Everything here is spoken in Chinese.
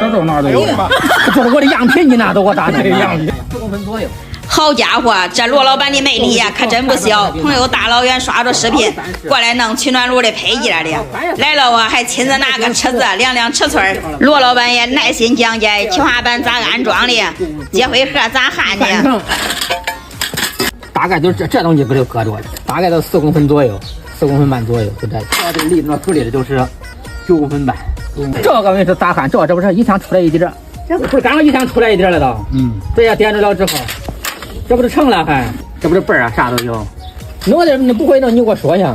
这都拿的有吧？这是我的样品，你拿走我打的样品，4公分左右。好家伙，这罗老板的魅力呀，可真不小！朋友大老远刷着视频过来弄取暖炉的配件的，来了我还亲自拿个尺子量量尺寸。罗老板也耐心讲解天花板咋安装的，接灰盒咋焊的。大概就这东西搁这搁着，大概都4公分左右，4公分半左右，就这。这立那处理的就是9公分半。这个问题是咋焊？这不是一箱出来一点，这不是刚刚一箱出来一点了都。这也点着了之后。这不是成了还？这不是本儿啊，啥都有。弄的那不会弄，你给我说一下。